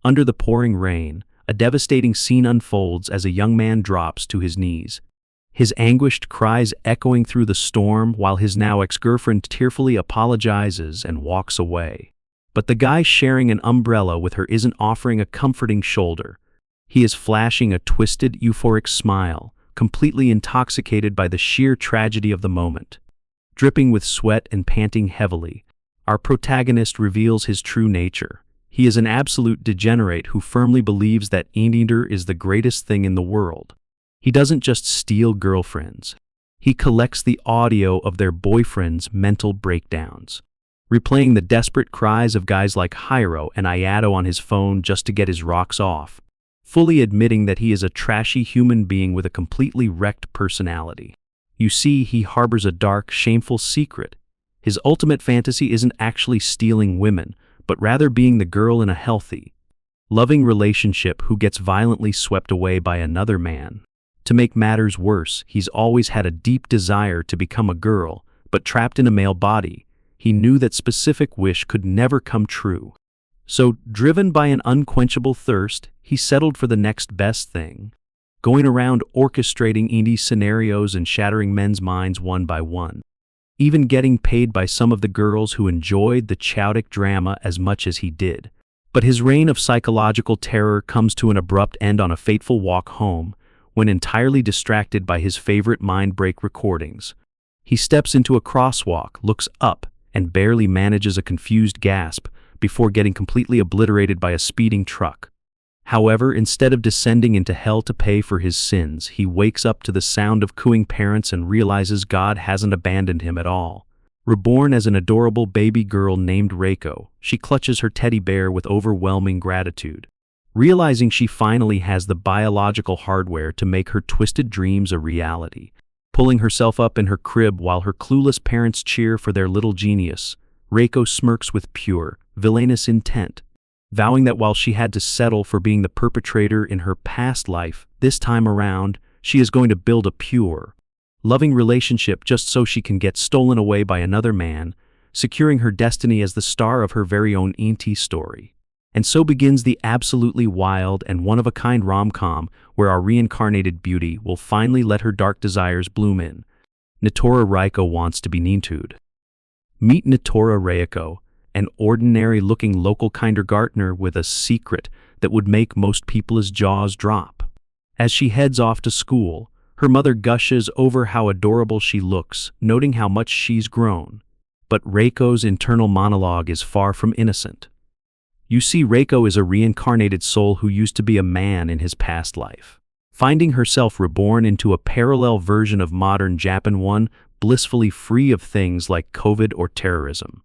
Under the pouring rain, a devastating scene unfolds as a young man drops to his knees. His anguished cries echoing through the storm while his now ex-girlfriend tearfully apologizes and walks away. But the guy sharing an umbrella with her isn't offering a comforting shoulder. He is flashing a twisted, euphoric smile, completely intoxicated by the sheer tragedy of the moment. Dripping with sweat and panting heavily, our protagonist reveals his true nature. He is an absolute degenerate who firmly believes that NTR'd is the greatest thing in the world. He doesn't just steal girlfriends. He collects the audio of their boyfriends' mental breakdowns, replaying the desperate cries of guys like Yahello and Yahello on his phone just to get his rocks off, fully admitting that he is a trashy human being with a completely wrecked personality. You see, he harbors a dark, shameful secret. His ultimate fantasy isn't actually stealing women, but rather being the girl in a healthy, loving relationship who gets violently swept away by another man. To make matters worse, he's always had a deep desire to become a girl, but trapped in a male body, he knew that specific wish could never come true. So, driven by an unquenchable thirst, he settled for the next best thing, going around orchestrating indie scenarios and shattering men's minds one by one, even getting paid by some of the girls who enjoyed the chaotic drama as much as he did. But his reign of psychological terror comes to an abrupt end on a fateful walk home, when entirely distracted by his favorite mind-break recordings. He steps into a crosswalk, looks up, and barely manages a confused gasp before getting completely obliterated by a speeding truck. However, instead of descending into hell to pay for his sins, he wakes up to the sound of cooing parents and realizes God hasn't abandoned him at all. Reborn as an adorable baby girl named Reiko, she clutches her teddy bear with overwhelming gratitude, realizing she finally has the biological hardware to make her twisted dreams a reality. Pulling herself up in her crib while her clueless parents cheer for their little genius, Reiko smirks with pure, villainous intent, vowing that while she had to settle for being the perpetrator in her past life, this time around, she is going to build a pure, loving relationship just so she can get stolen away by another man, securing her destiny as the star of her very own NTR'd story. And so begins the absolutely wild and one-of-a-kind rom-com where our reincarnated beauty will finally let her dark desires bloom in. Natora Reiko wants to be NTR'd. Meet Natora Reiko, an ordinary-looking local kindergartner with a secret that would make most people's jaws drop. As she heads off to school, her mother gushes over how adorable she looks, noting how much she's grown. But Reiko's internal monologue is far from innocent. You see, Reiko is a reincarnated soul who used to be a man in his past life, finding herself reborn into a parallel version of modern Japan, one blissfully free of things like COVID or terrorism.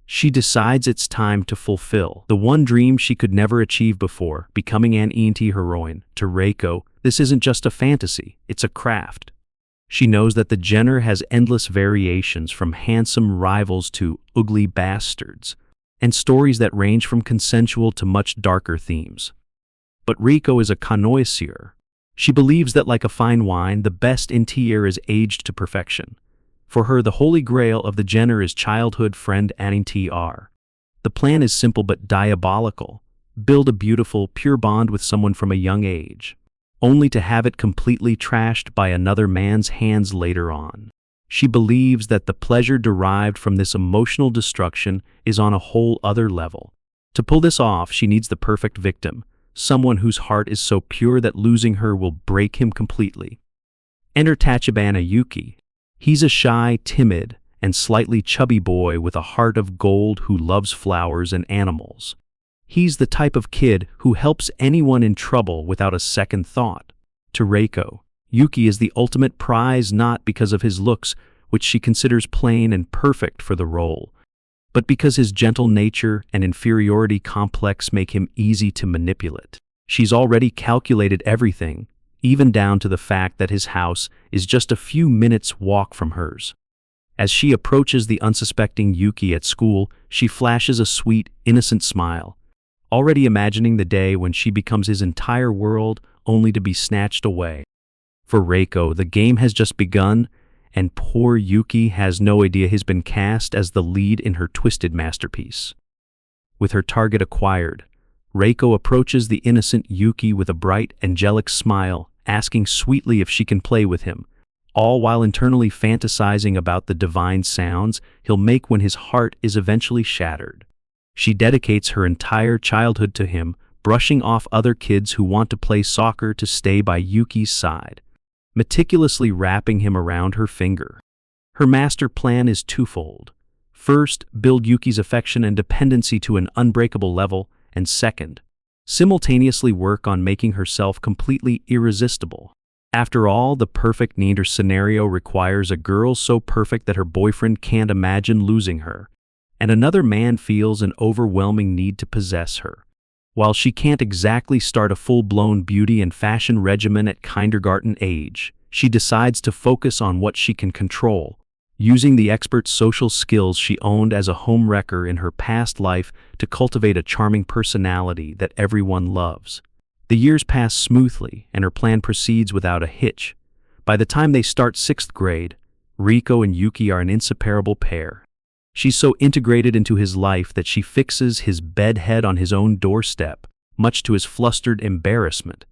She decides it's time to fulfill the one dream she could never achieve before, becoming an NTR'd heroine. To Reiko, this isn't just a fantasy, it's a craft. She knows that the genre has endless variations from handsome rivals to ugly bastards, and stories that range from consensual to much darker themes. But Reiko is a connoisseur. She believes that like a fine wine, the best NTR'd is aged to perfection. For her, the holy grail of the genre is childhood friend NTR'd. The plan is simple but diabolical. Build a beautiful, pure bond with someone from a young age, only to have it completely trashed by another man's hands later on. She believes that the pleasure derived from this emotional destruction is on a whole other level. To pull this off, she needs the perfect victim, someone whose heart is so pure that losing her will break him completely. Enter Tachibana Yuki. He's a shy, timid, and slightly chubby boy with a heart of gold who loves flowers and animals. He's the type of kid who helps anyone in trouble without a second thought. To Reiko, Yuki is the ultimate prize not because of his looks, which she considers plain and perfect for the role, but because his gentle nature and inferiority complex make him easy to manipulate. She's already calculated everything, even down to the fact that his house is just a few minutes' walk from hers. As she approaches the unsuspecting Yuki at school, she flashes a sweet, innocent smile, already imagining the day when she becomes his entire world only to be snatched away. For Reiko, the game has just begun, and poor Yuki has no idea he's been cast as the lead in her twisted masterpiece. With her target acquired, Reiko approaches the innocent Yuki with a bright, angelic smile, asking sweetly if she can play with him, all while internally fantasizing about the divine sounds he'll make when his heart is eventually shattered. She dedicates her entire childhood to him, brushing off other kids who want to play soccer to stay by Yuki's side, meticulously wrapping him around her finger. Her master plan is twofold. First, build Yuki's affection and dependency to an unbreakable level, and second, simultaneously work on making herself completely irresistible. After all, the perfect NTR'd scenario requires a girl so perfect that her boyfriend can't imagine losing her, and another man feels an overwhelming need to possess her. While she can't exactly start a full-blown beauty and fashion regimen at kindergarten age, she decides to focus on what she can control, using the expert social skills she owned as a homewrecker in her past life to cultivate a charming personality that everyone loves. The years pass smoothly, and her plan proceeds without a hitch. By the time they start 6th grade, Reiko and Yuki are an inseparable pair. She's so integrated into his life that she fixes his bedhead on his own doorstep, much to his flustered embarrassment.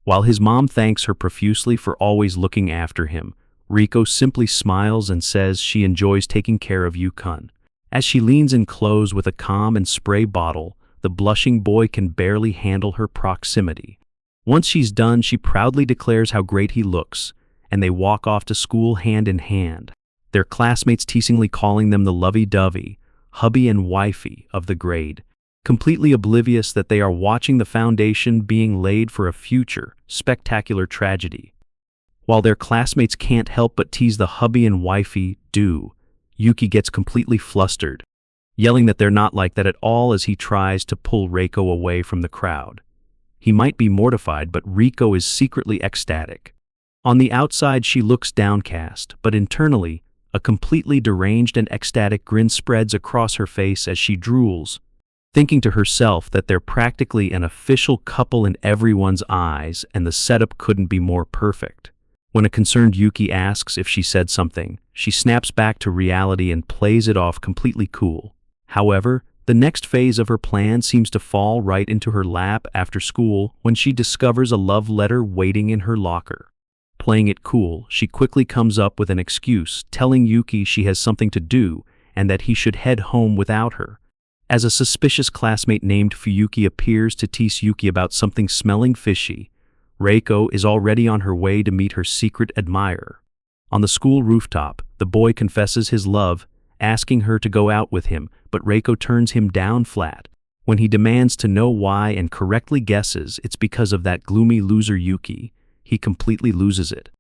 While his mom thanks her profusely for always looking after him, Reiko simply smiles and says she enjoys taking care of Yukun. As she leans in close with a calm and spray bottle, the blushing boy can barely handle her proximity. Once she's done, she proudly declares how great he looks, and they walk off to school hand in hand, their classmates teasingly calling them the lovey-dovey, hubby and wifey of the grade, completely oblivious that they are watching the foundation being laid for a future, spectacular tragedy. While their classmates can't help but tease the hubby and wifey do, Yuki gets completely flustered, yelling that they're not like that at all as he tries to pull Reiko away from the crowd. He might be mortified, but Reiko is secretly ecstatic. On the outside, she looks downcast, but internally, a completely deranged and ecstatic grin spreads across her face as she drools, thinking to herself that they're practically an official couple in everyone's eyes and the setup couldn't be more perfect. When a concerned Yuki asks if she said something, she snaps back to reality and plays it off completely cool. However, the next phase of her plan seems to fall right into her lap after school when she discovers a love letter waiting in her locker. Playing it cool, she quickly comes up with an excuse, telling Yuki she has something to do and that he should head home without her. As a suspicious classmate named Fuyuki appears to tease Yuki about something smelling fishy, Reiko is already on her way to meet her secret admirer. On the school rooftop, the boy confesses his love, asking her to go out with him, but Reiko turns him down flat. When he demands to know why and correctly guesses it's because of that gloomy loser Yuki, he completely loses it,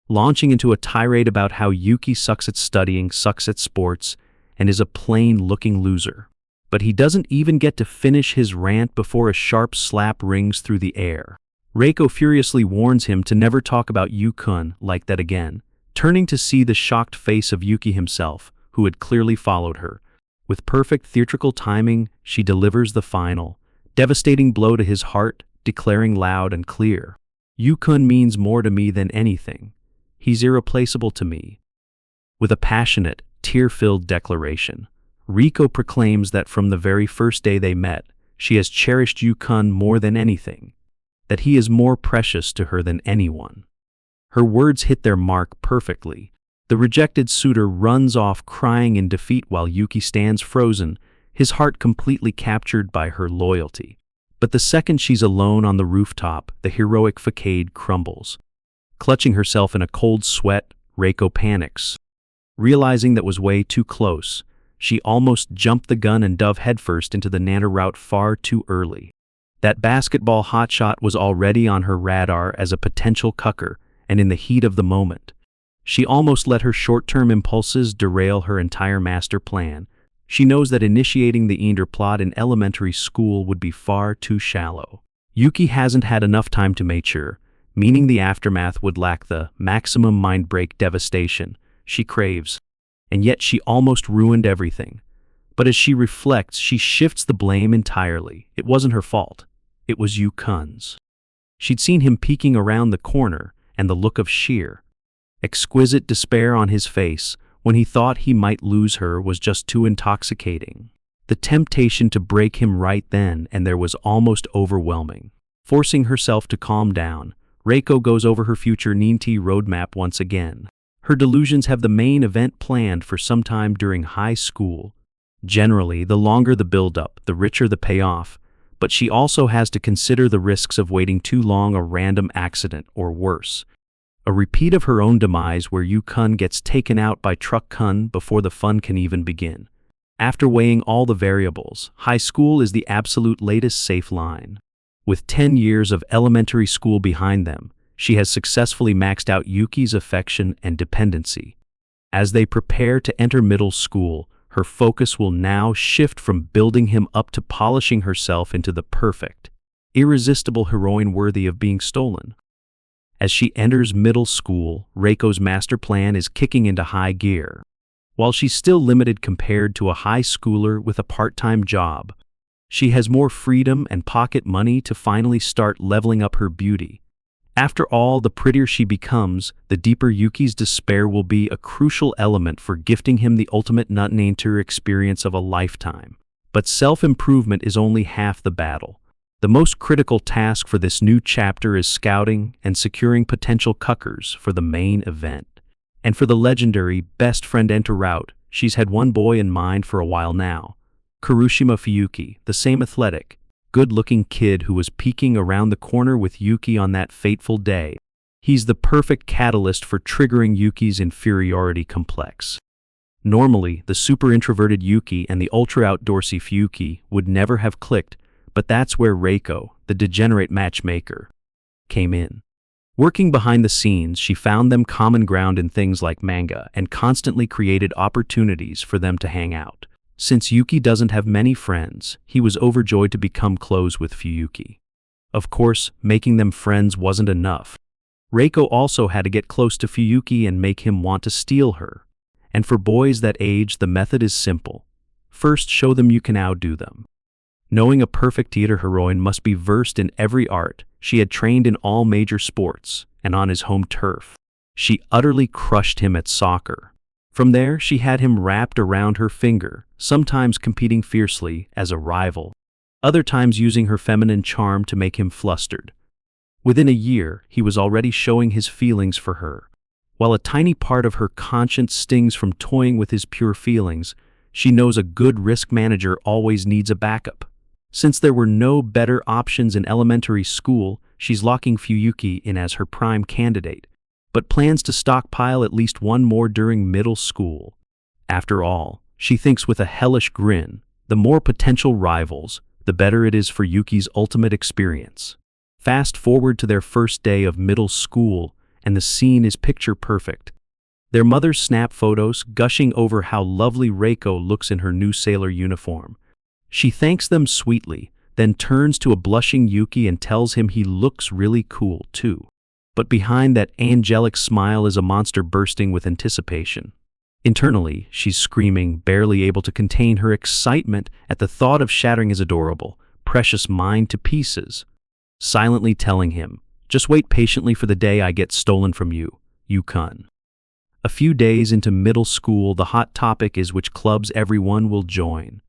launching into a tirade about how Yuki sucks at studying, sucks at sports, and is a plain-looking loser. But he doesn't even get to finish his rant before a sharp slap rings through the air. Reiko furiously warns him to never talk about Yukun like that again, turning to see the shocked face of Yuki himself, who had clearly followed her. With perfect theatrical timing, she delivers the final, devastating blow to his heart, declaring loud and clear, "Yukun means more to me than anything. He's irreplaceable to me." With a passionate, tear-filled declaration, Reiko proclaims that from the very first day they met, she has cherished Yukun more than anything, that he is more precious to her than anyone. Her words hit their mark perfectly. The rejected suitor runs off crying in defeat while Yuki stands frozen, his heart completely captured by her loyalty. But the second she's alone on the rooftop, the heroic facade crumbles. Clutching herself in a cold sweat, Reiko panics. Realizing that was way too close, she almost jumped the gun and dove headfirst into the Nana route far too early. That basketball hotshot was already on her radar as a potential cucker, and in the heat of the moment, she almost let her short-term impulses derail her entire master plan. She knows that initiating the NTR'd plot in elementary school would be far too shallow. Yuki hasn't had enough time to mature, meaning the aftermath would lack the maximum mind-break devastation she craves. And yet she almost ruined everything. But as she reflects, she shifts the blame entirely. It wasn't her fault. It was Yukun's. She'd seen him peeking around the corner, and the look of sheer, exquisite despair on his face when he thought he might lose her was just too intoxicating. The temptation to break him right then and there was almost overwhelming. Forcing herself to calm down, Reiko goes over her future NTR'd roadmap once again. Her delusions have the main event planned for some time during high school. Generally, the longer the build-up, the richer the payoff, but she also has to consider the risks of waiting too long, a random accident, or worse, a repeat of her own demise where Yu-kun gets taken out by Truck-kun before the fun can even begin. After weighing all the variables, high school is the absolute latest safe line. With 10 years of elementary school behind them, she has successfully maxed out Yuki's affection and dependency. As they prepare to enter middle school, her focus will now shift from building him up to polishing herself into the perfect, irresistible heroine worthy of being stolen. As she enters middle school, Reiko's master plan is kicking into high gear. While she's still limited compared to a high schooler with a part-time job, she has more freedom and pocket money to finally start leveling up her beauty. After all, the prettier she becomes, the deeper Yuki's despair will be, a crucial element for gifting him the ultimate NTR'd experience of a lifetime. But self-improvement is only half the battle. The most critical task for this new chapter is scouting and securing potential cuckers for the main event. And for the legendary best friend NTR'd, she's had one boy in mind for a while now. Kurushima Fuyuki, the same athletic, good-looking kid who was peeking around the corner with Yuki on that fateful day. He's the perfect catalyst for triggering Yuki's inferiority complex. Normally, the super-introverted Yuki and the ultra-outdoorsy Fuyuki would never have clicked, but that's where Reiko, the degenerate matchmaker, came in. Working behind the scenes, she found them common ground in things like manga and constantly created opportunities for them to hang out. Since Yuki doesn't have many friends, he was overjoyed to become close with Fuyuki. Of course, making them friends wasn't enough. Reiko also had to get close to Fuyuki and make him want to steal her. And for boys that age, the method is simple. First, show them you can outdo them. Knowing a perfect theater heroine must be versed in every art, she had trained in all major sports, and on his home turf. She utterly crushed him at soccer. From there, she had him wrapped around her finger, sometimes competing fiercely as a rival, other times using her feminine charm to make him flustered. Within a year, he was already showing his feelings for her. While a tiny part of her conscience stings from toying with his pure feelings, she knows a good risk manager always needs a backup. Since there were no better options in elementary school, she's locking Fuyuki in as her prime candidate, but plans to stockpile at least one more during middle school. After all, she thinks with a hellish grin, the more potential rivals, the better it is for Yuki's ultimate experience. Fast forward to their first day of middle school, and the scene is picture perfect. Their mothers snap photos, gushing over how lovely Reiko looks in her new sailor uniform. She thanks them sweetly, then turns to a blushing Yuki and tells him he looks really cool too. But behind that angelic smile is a monster bursting with anticipation. Internally, she's screaming, barely able to contain her excitement at the thought of shattering his adorable, precious mind to pieces, silently telling him, "Just wait patiently for the day I get stolen from you, Yu-kun." A few days into middle school, the hot topic is which clubs everyone will join.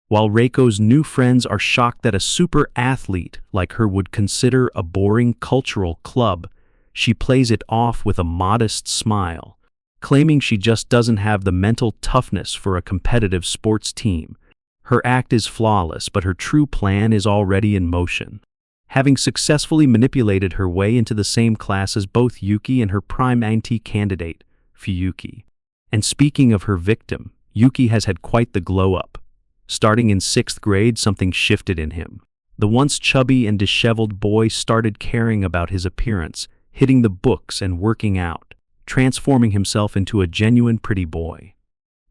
While Reiko's new friends are shocked that a super athlete like her would consider a boring cultural club, she plays it off with a modest smile, claiming she just doesn't have the mental toughness for a competitive sports team. Her act is flawless, but her true plan is already in motion. Having successfully manipulated her way into the same class as both Yuki and her prime anti-candidate, Fuyuki. And speaking of her victim, Yuki has had quite the glow-up. Starting in 6th grade, something shifted in him. The once chubby and disheveled boy started caring about his appearance, hitting the books and working out, transforming himself into a genuine pretty boy.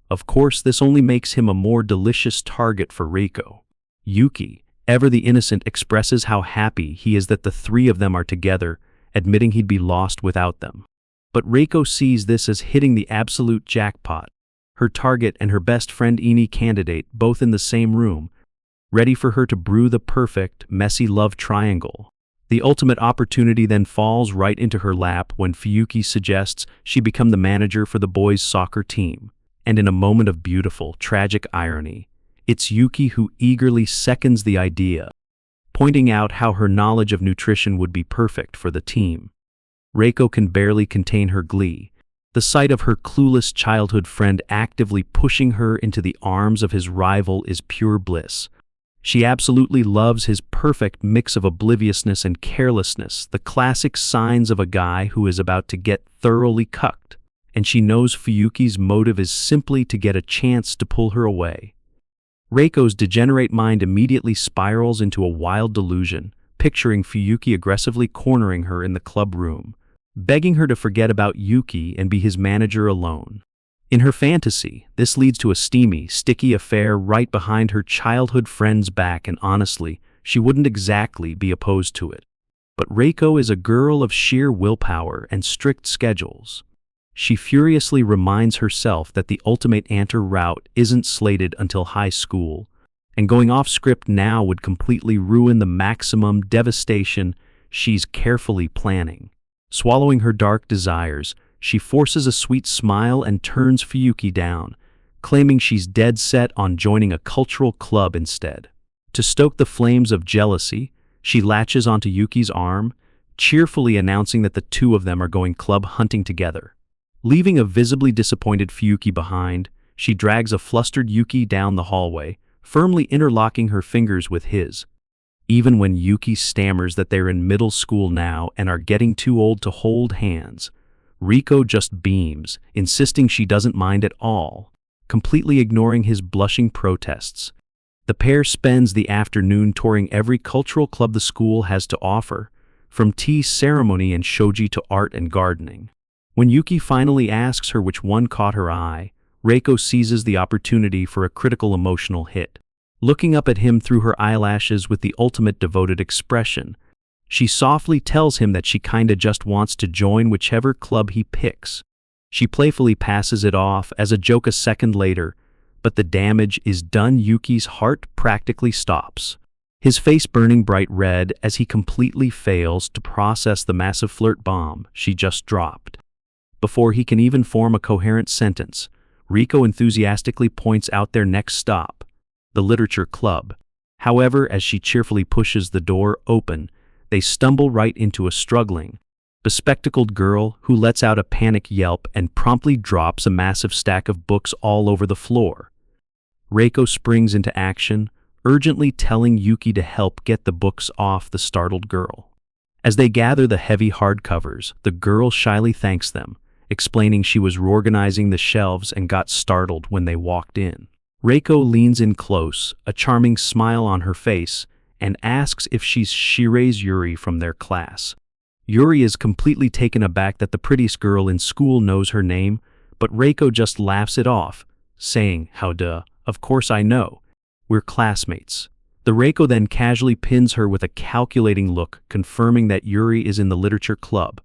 Of course, this only makes him a more delicious target for Reiko. Yuki, ever the innocent, expresses how happy he is that the three of them are together, admitting he'd be lost without them. But Reiko sees this as hitting the absolute jackpot. Her target and her best friend candidate both in the same room, ready for her to brew the perfect, messy love triangle. The ultimate opportunity then falls right into her lap when Fuyuki suggests she become the manager for the boys' soccer team. And in a moment of beautiful, tragic irony, It's Yuki who eagerly seconds the idea, pointing out how her knowledge of nutrition would be perfect for the team. Reiko can barely contain her glee. The sight of her clueless childhood friend actively pushing her into the arms of his rival is pure bliss. She absolutely loves his perfect mix of obliviousness and carelessness, the classic signs of a guy who is about to get thoroughly cucked, and she knows Fuyuki's motive is simply to get a chance to pull her away. Reiko's degenerate mind immediately spirals into a wild delusion, picturing Fuyuki aggressively cornering her in the club room, begging her to forget about Yuki and be his manager alone. In her fantasy, this leads to a steamy, sticky affair right behind her childhood friend's back, and honestly, she wouldn't exactly be opposed to it. But Reiko is a girl of sheer willpower and strict schedules. She furiously reminds herself that the ultimate route isn't slated until high school, and going off script now would completely ruin the maximum devastation she's carefully planning. Swallowing her dark desires, she forces a sweet smile and turns Fuyuki down, claiming she's dead set on joining a cultural club instead. To stoke the flames of jealousy, she latches onto Yuki's arm, cheerfully announcing that the two of them are going club hunting together. Leaving a visibly disappointed Fuyuki behind, she drags a flustered Yuki down the hallway, firmly interlocking her fingers with his. Even when Yuki stammers that they're in middle school now and are getting too old to hold hands, Reiko just beams, insisting she doesn't mind at all, completely ignoring his blushing protests. The pair spends the afternoon touring every cultural club the school has to offer, from tea ceremony and shogi to art and gardening. When Yuki finally asks her which one caught her eye, Reiko seizes the opportunity for a critical emotional hit. Looking up at him through her eyelashes with the ultimate devoted expression, she softly tells him that she kinda just wants to join whichever club he picks. She playfully passes it off as a joke a second later, but the damage is done. Yuki's heart practically stops, his face burning bright red as he completely fails to process the massive flirt bomb she just dropped. Before he can even form a coherent sentence, Reiko enthusiastically points out their next stop, the literature club. However, as she cheerfully pushes the door open, they stumble right into a struggling, bespectacled girl who lets out a panic yelp and promptly drops a massive stack of books all over the floor. Reiko springs into action, urgently telling Yuki to help get the books off the startled girl. As they gather the heavy hardcovers, the girl shyly thanks them, explaining she was reorganizing the shelves and got startled when they walked in. Reiko leans in close, a charming smile on her face, and asks if she's Shirei's Yuri from their class. Yuri is completely taken aback that the prettiest girl in school knows her name, but Reiko just laughs it off, saying, "How duh, of course I know. We're classmates." The Reiko then casually pins her with a calculating look, confirming that Yuri is in the literature club.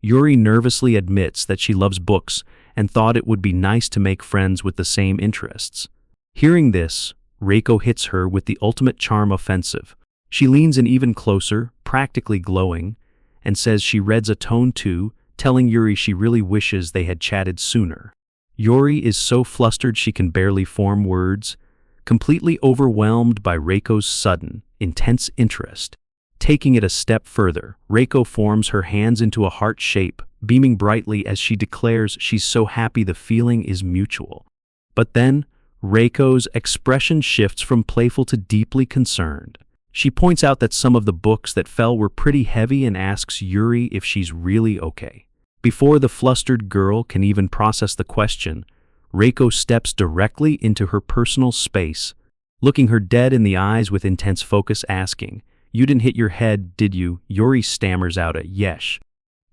Yuri nervously admits that she loves books and thought it would be nice to make friends with the same interests. Hearing this, Reiko hits her with the ultimate charm offensive. She leans in even closer, practically glowing, and says she reads a tone too, telling Yuri she really wishes they had chatted sooner. Yuri is so flustered she can barely form words, completely overwhelmed by Reiko's sudden, intense interest. Taking it a step further, Reiko forms her hands into a heart shape, beaming brightly as she declares she's so happy the feeling is mutual. But then, Reiko's expression shifts from playful to deeply concerned. She points out that some of the books that fell were pretty heavy and asks Yuri if she's really okay. Before the flustered girl can even process the question, Reiko steps directly into her personal space, looking her dead in the eyes with intense focus, asking, "You didn't hit your head, did you?" Yuri stammers out a "yesh"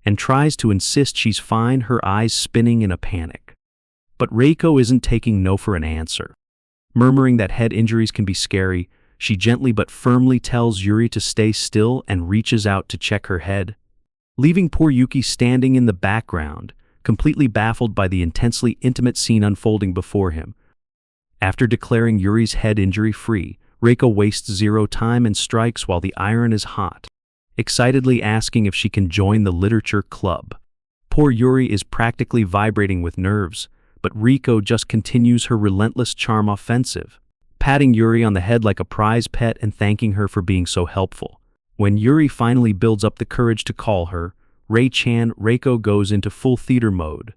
and tries to insist she's fine, her eyes spinning in a panic. But Reiko isn't taking no for an answer. Murmuring that head injuries can be scary, she gently but firmly tells Yuri to stay still and reaches out to check her head, leaving poor Yuki standing in the background, completely baffled by the intensely intimate scene unfolding before him. After declaring Yuri's head injury-free, Reiko wastes zero time and strikes while the iron is hot, excitedly asking if she can join the literature club. Poor Yuri is practically vibrating with nerves, but Reiko just continues her relentless charm offensive, patting Yuri on the head like a prize pet and thanking her for being so helpful. When Yuri finally builds up the courage to call her, Reiko goes into full theater mode,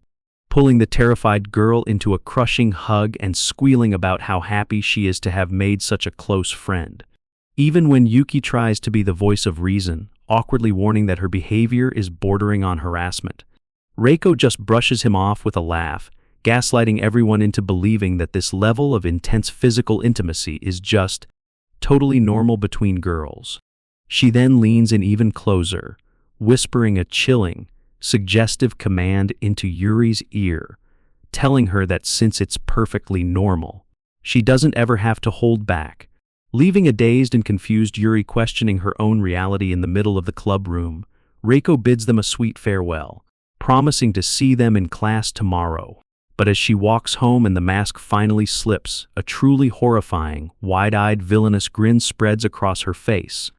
pulling the terrified girl into a crushing hug and squealing about how happy she is to have made such a close friend. Even when Yuki tries to be the voice of reason, awkwardly warning that her behavior is bordering on harassment, Reiko just brushes him off with a laugh, gaslighting everyone into believing that this level of intense physical intimacy is just totally normal between girls. She then leans in even closer, whispering a chilling, suggestive command into Yuri's ear, telling her that since it's perfectly normal, she doesn't ever have to hold back, leaving a dazed and confused Yuri questioning her own reality in the middle of the club room. Reiko bids them a sweet farewell, promising to see them in class tomorrow. But as she walks home and the mask finally slips, a truly horrifying, wide-eyed villainous grin spreads across her face.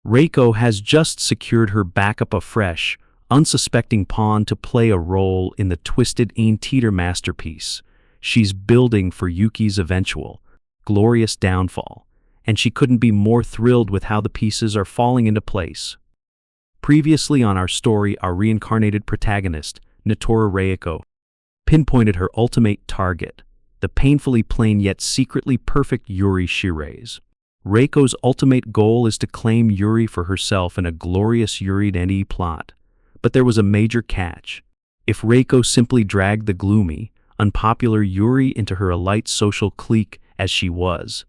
Reiko has just secured her backup a fresh, unsuspecting pawn to play a role in the twisted NTR'd masterpiece she's building for Yuki's eventual, glorious downfall, and she couldn't be more thrilled with how the pieces are falling into place. Previously on our story, our reincarnated protagonist, Reiko, pinpointed her ultimate target, the painfully plain yet secretly perfect Yuri Shirase. Reiko's ultimate goal is to claim Yuri for herself in a glorious Yuri plot. But there was a major catch. If Reiko simply dragged the gloomy, unpopular Yuri into her elite social clique as she was,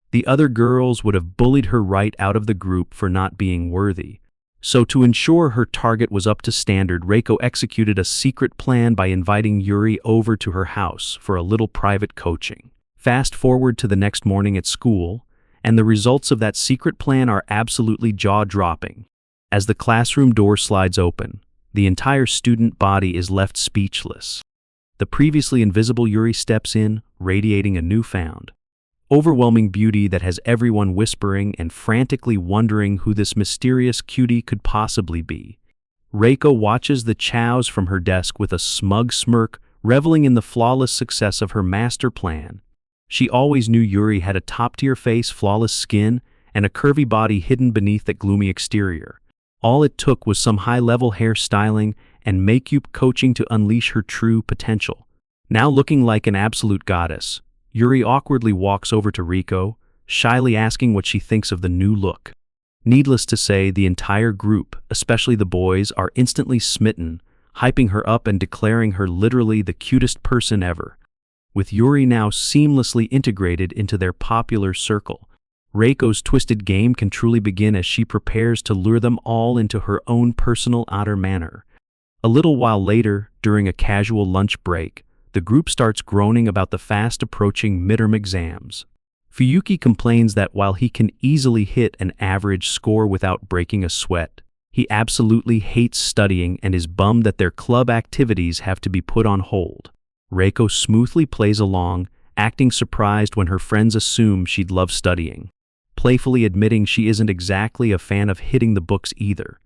the other girls would have bullied her right out of the group for not being worthy. So to ensure her target was up to standard, Reiko executed a secret plan by inviting Yuri over to her house for a little private coaching. Fast forward to the next morning at school, and the results of that secret plan are absolutely jaw-dropping. As the classroom door slides open, the entire student body is left speechless. The previously invisible Yuri steps in, radiating a newfound, overwhelming beauty that has everyone whispering and frantically wondering who this mysterious cutie could possibly be. Reiko watches the chows from her desk with a smug smirk, reveling in the flawless success of her master plan. She always knew Yuri had a top-tier face, flawless skin, and a curvy body hidden beneath that gloomy exterior. All it took was some high-level hairstyling and makeup coaching to unleash her true potential. Now looking like an absolute goddess, Yuri awkwardly walks over to Reiko, shyly asking what she thinks of the new look. Needless to say, the entire group, especially the boys, are instantly smitten, hyping her up and declaring her literally the cutest person ever. With Yuri now seamlessly integrated into their popular circle, Reiko's twisted game can truly begin as she prepares to lure them all into her own personal outer manor. A little while later, during a casual lunch break, the group starts groaning about the fast-approaching midterm exams. Fuyuki complains that while he can easily hit an average score without breaking a sweat, he absolutely hates studying and is bummed that their club activities have to be put on hold. Reiko smoothly plays along, acting surprised when her friends assume she'd love studying, playfully admitting she isn't exactly a fan of hitting the books either.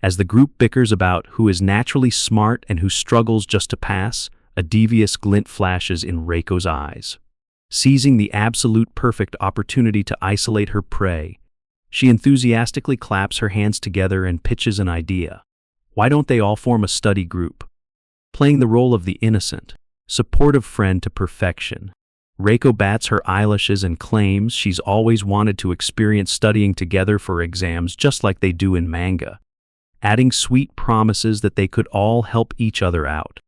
As the group bickers about who is naturally smart and who struggles just to pass, a devious glint flashes in Reiko's eyes. Seizing the absolute perfect opportunity to isolate her prey, she enthusiastically claps her hands together and pitches an idea. Why don't they all form a study group? Playing the role of the innocent, supportive friend to perfection, Reiko bats her eyelashes and claims she's always wanted to experience studying together for exams just like they do in manga, adding sweet promises that they could all help each other out.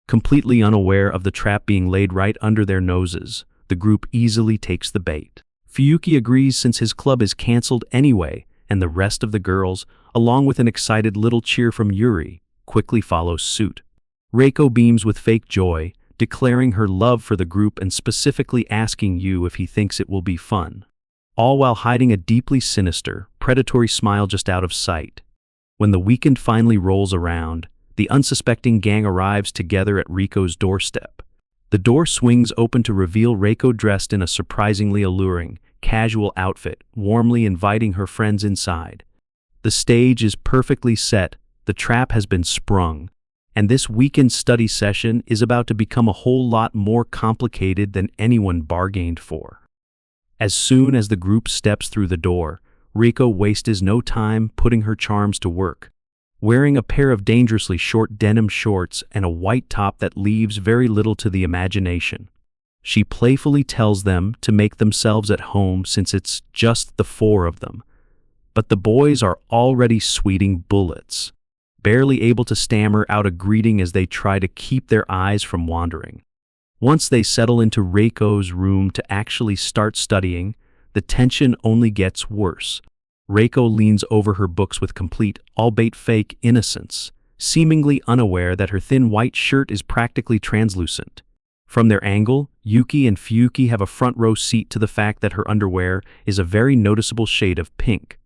Completely unaware of the trap being laid right under their noses, the group easily takes the bait. Fuyuki agrees since his club is cancelled anyway, and the rest of the girls, along with an excited little cheer from Yuri, quickly follow suit. Reiko beams with fake joy, declaring her love for the group and specifically asking Yu if he thinks it will be fun, all while hiding a deeply sinister, predatory smile just out of sight. When the weekend finally rolls around, the unsuspecting gang arrives together at Reiko's doorstep. The door swings open to reveal Reiko dressed in a surprisingly alluring, casual outfit, warmly inviting her friends inside. The stage is perfectly set, the trap has been sprung, and this weekend study session is about to become a whole lot more complicated than anyone bargained for. As soon as the group steps through the door, Reiko wastes no time putting her charms to work. Wearing a pair of dangerously short denim shorts and a white top that leaves very little to the imagination, she playfully tells them to make themselves at home since it's just the four of them. But the boys are already sweating bullets, barely able to stammer out a greeting as they try to keep their eyes from wandering. Once they settle into Reiko's room to actually start studying, the tension only gets worse. Reiko leans over her books with complete, albeit fake, innocence, seemingly unaware that her thin white shirt is practically translucent. From their angle, Yuki and Fuyuki have a front row seat to the fact that her underwear is a very noticeable shade of pink.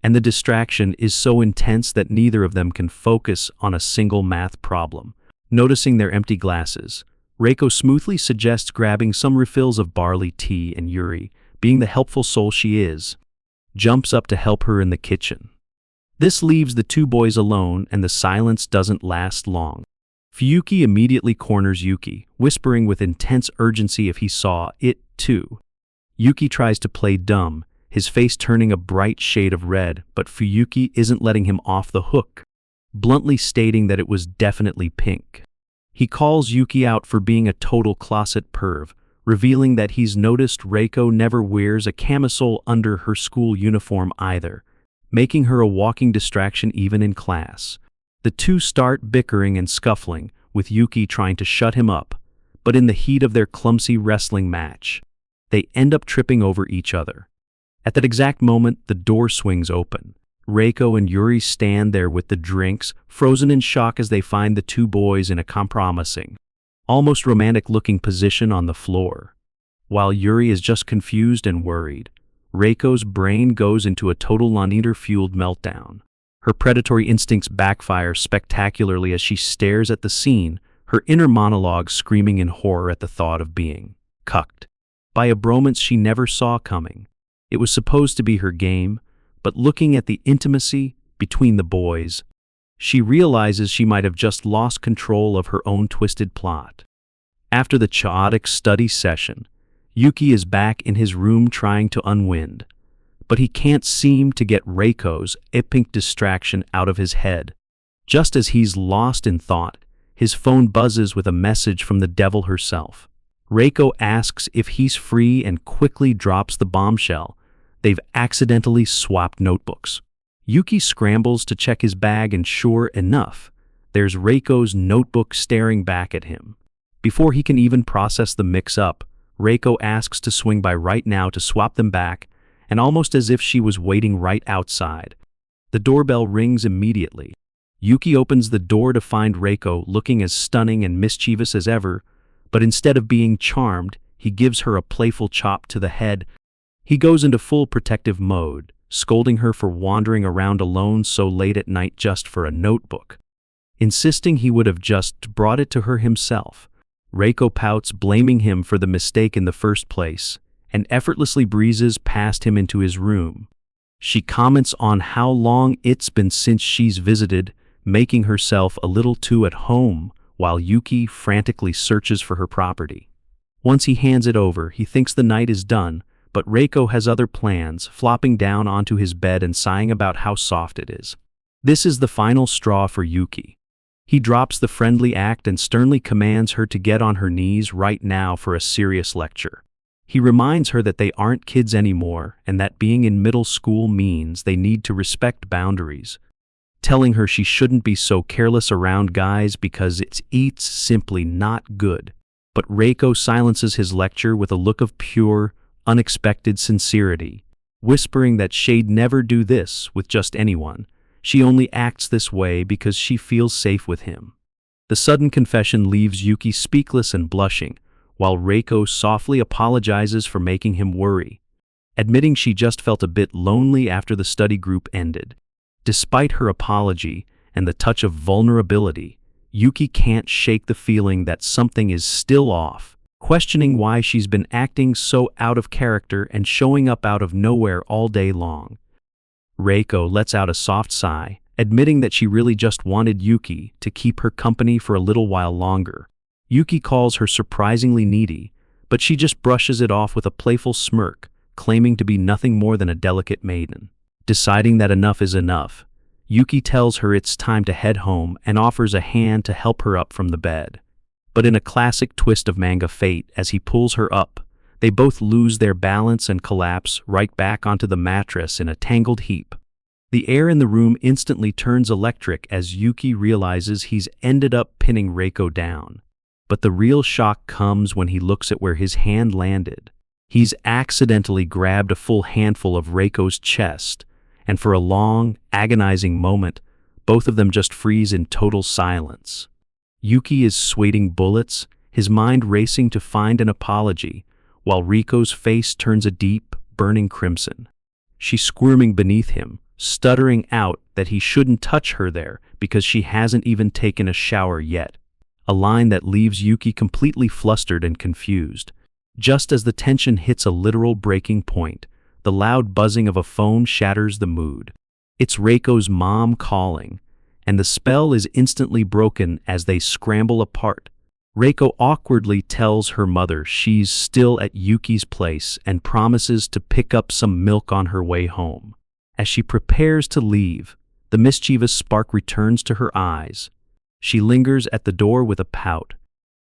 And the distraction is so intense that neither of them can focus on a single math problem. Noticing their empty glasses, Reiko smoothly suggests grabbing some refills of barley tea, and Yuri, being the helpful soul she is, jumps up to help her in the kitchen. This leaves the two boys alone, and the silence doesn't last long. Fuyuki immediately corners Yuki, whispering with intense urgency if he saw it too. Yuki tries to play dumb, his face turning a bright shade of red, but Fuyuki isn't letting him off the hook, bluntly stating that it was definitely pink. He calls Yuki out for being a total closet perv, revealing that he's noticed Reiko never wears a camisole under her school uniform either, making her a walking distraction even in class. The two start bickering and scuffling, with Yuki trying to shut him up, but in the heat of their clumsy wrestling match, they end up tripping over each other. At that exact moment, the door swings open. Reiko and Yuri stand there with the drinks, frozen in shock as they find the two boys in a compromising, almost romantic-looking position on the floor. While Yuri is just confused and worried, Reiko's brain goes into a total non-eater-fueled meltdown. Her predatory instincts backfire spectacularly as she stares at the scene, her inner monologue screaming in horror at the thought of being cucked by a bromance she never saw coming. It was supposed to be her game, but looking at the intimacy between the boys, she realizes she might have just lost control of her own twisted plot. After the chaotic study session, Yuki is back in his room trying to unwind, but he can't seem to get Reiko's pink distraction out of his head. Just as he's lost in thought, his phone buzzes with a message from the devil herself. Reiko asks if he's free and quickly drops the bombshell: they've accidentally swapped notebooks. Yuki scrambles to check his bag, and sure enough, there's Reiko's notebook staring back at him. Before he can even process the mix-up, Reiko asks to swing by right now to swap them back, and almost as if she was waiting right outside, the doorbell rings immediately. Yuki opens the door to find Reiko looking as stunning and mischievous as ever, but instead of being charmed, he gives her a playful chop to the head. He goes into full protective mode, scolding her for wandering around alone so late at night just for a notebook, insisting he would have just brought it to her himself. Reiko pouts, blaming him for the mistake in the first place, and effortlessly breezes past him into his room. She comments on how long it's been since she's visited, making herself a little too at home, while Yuki frantically searches for her property. Once he hands it over, he thinks the night is done, but Reiko has other plans, flopping down onto his bed and sighing about how soft it is. This is the final straw for Yuki. He drops the friendly act and sternly commands her to get on her knees right now for a serious lecture. He reminds her that they aren't kids anymore and that being in middle school means they need to respect boundaries, telling her she shouldn't be so careless around guys because it's simply not good. But Reiko silences his lecture with a look of pure, unexpected sincerity, whispering that she'd never do this with just anyone. She only acts this way because she feels safe with him. The sudden confession leaves Yuki speechless and blushing, while Reiko softly apologizes for making him worry, admitting she just felt a bit lonely after the study group ended. Despite her apology and the touch of vulnerability, Yuki can't shake the feeling that something is still off, questioning why she's been acting so out of character and showing up out of nowhere all day long. Reiko lets out a soft sigh, admitting that she really just wanted Yuki to keep her company for a little while longer. Yuki calls her surprisingly needy, but she just brushes it off with a playful smirk, claiming to be nothing more than a delicate maiden. Deciding that enough is enough, Yuki tells her it's time to head home and offers a hand to help her up from the bed. But in a classic twist of manga fate, as he pulls her up, they both lose their balance and collapse right back onto the mattress in a tangled heap. The air in the room instantly turns electric as Yuki realizes he's ended up pinning Reiko down. But the real shock comes when he looks at where his hand landed. He's accidentally grabbed a full handful of Reiko's chest, and for a long, agonizing moment, both of them just freeze in total silence. Yuki is sweating bullets, his mind racing to find an apology, while Reiko's face turns a deep, burning crimson. She's squirming beneath him, stuttering out that he shouldn't touch her there because she hasn't even taken a shower yet. A line that leaves Yuki completely flustered and confused. Just as the tension hits a literal breaking point, the loud buzzing of a phone shatters the mood. It's Reiko's mom calling, and the spell is instantly broken as they scramble apart. Reiko awkwardly tells her mother she's still at Yuki's place and promises to pick up some milk on her way home. As she prepares to leave, the mischievous spark returns to her eyes. She lingers at the door with a pout,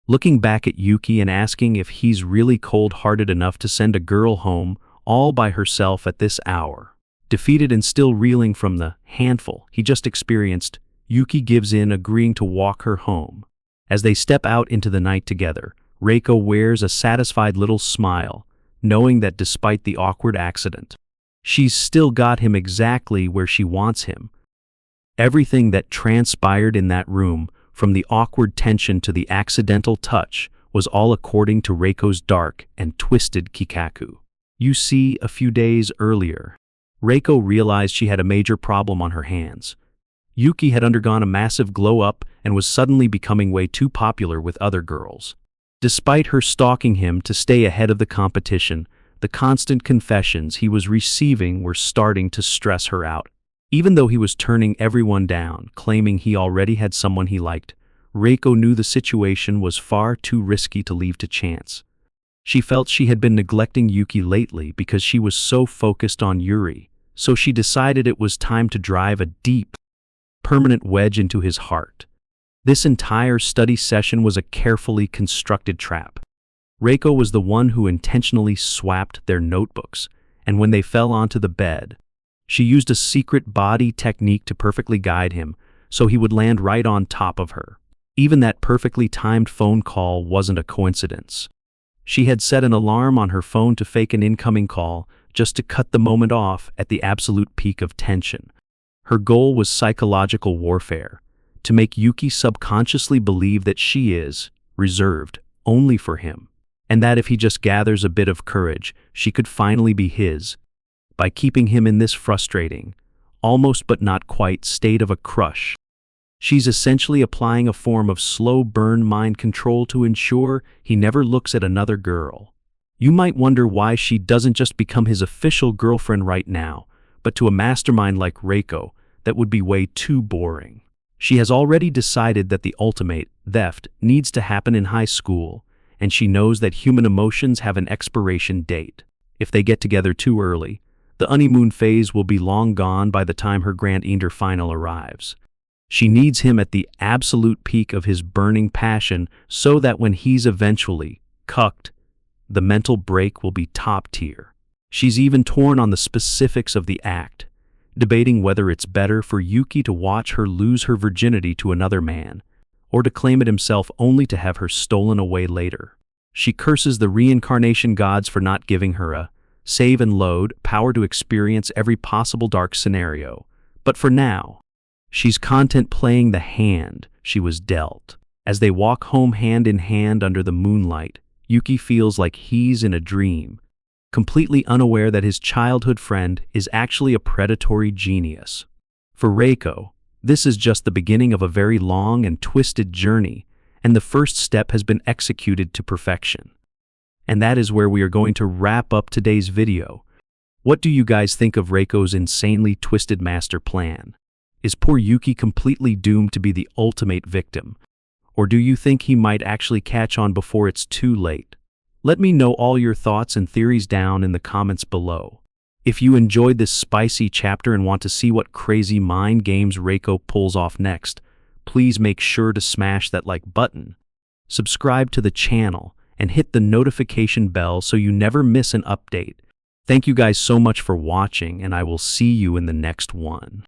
looking back at Yuki and asking if he's really cold-hearted enough to send a girl home all by herself at this hour. Defeated and still reeling from the handful he just experienced, Yuki gives in, agreeing to walk her home. As they step out into the night together, Reiko wears a satisfied little smile, knowing that despite the awkward accident, she's still got him exactly where she wants him. Everything that transpired in that room, from the awkward tension to the accidental touch, was all according to Reiko's dark and twisted kikaku. You see, a few days earlier, Reiko realized she had a major problem on her hands. Yuki had undergone a massive glow-up and was suddenly becoming way too popular with other girls. Despite her stalking him to stay ahead of the competition, the constant confessions he was receiving were starting to stress her out. Even though he was turning everyone down, claiming he already had someone he liked, Reiko knew the situation was far too risky to leave to chance. She felt she had been neglecting Yuki lately because she was so focused on Yuri, so she decided it was time to drive a deep, permanent wedge into his heart. This entire study session was a carefully constructed trap. Reiko was the one who intentionally swapped their notebooks, and when they fell onto the bed, she used a secret body technique to perfectly guide him, so he would land right on top of her. Even that perfectly timed phone call wasn't a coincidence. She had set an alarm on her phone to fake an incoming call, just to cut the moment off at the absolute peak of tension. Her goal was psychological warfare, to make Yuki subconsciously believe that she is reserved only for him, and that if he just gathers a bit of courage, she could finally be his. By keeping him in this frustrating, almost but not quite state of a crush, she's essentially applying a form of slow burn mind control to ensure he never looks at another girl. You might wonder why she doesn't just become his official girlfriend right now, but to a mastermind like Reiko, that would be way too boring. She has already decided that the ultimate theft needs to happen in high school, and she knows that human emotions have an expiration date. If they get together too early, the honeymoon phase will be long gone by the time her grand Ender final arrives. She needs him at the absolute peak of his burning passion so that when he's eventually cucked, the mental break will be top tier. She's even torn on the specifics of the act, debating whether it's better for Yuki to watch her lose her virginity to another man, or to claim it himself only to have her stolen away later. She curses the reincarnation gods for not giving her a save and load power to experience every possible dark scenario, but for now, she's content playing the hand she was dealt. As they walk home hand in hand under the moonlight, Yuki feels like he's in a dream, completely unaware that his childhood friend is actually a predatory genius. For Reiko, this is just the beginning of a very long and twisted journey, and the first step has been executed to perfection. And that is where we are going to wrap up today's video. What do you guys think of Reiko's insanely twisted master plan? Is poor Yuki completely doomed to be the ultimate victim? Or do you think he might actually catch on before it's too late? Let me know all your thoughts and theories down in the comments below. If you enjoyed this spicy chapter and want to see what crazy mind games Reiko pulls off next, please make sure to smash that like button, subscribe to the channel, and hit the notification bell so you never miss an update. Thank you guys so much for watching, and I will see you in the next one.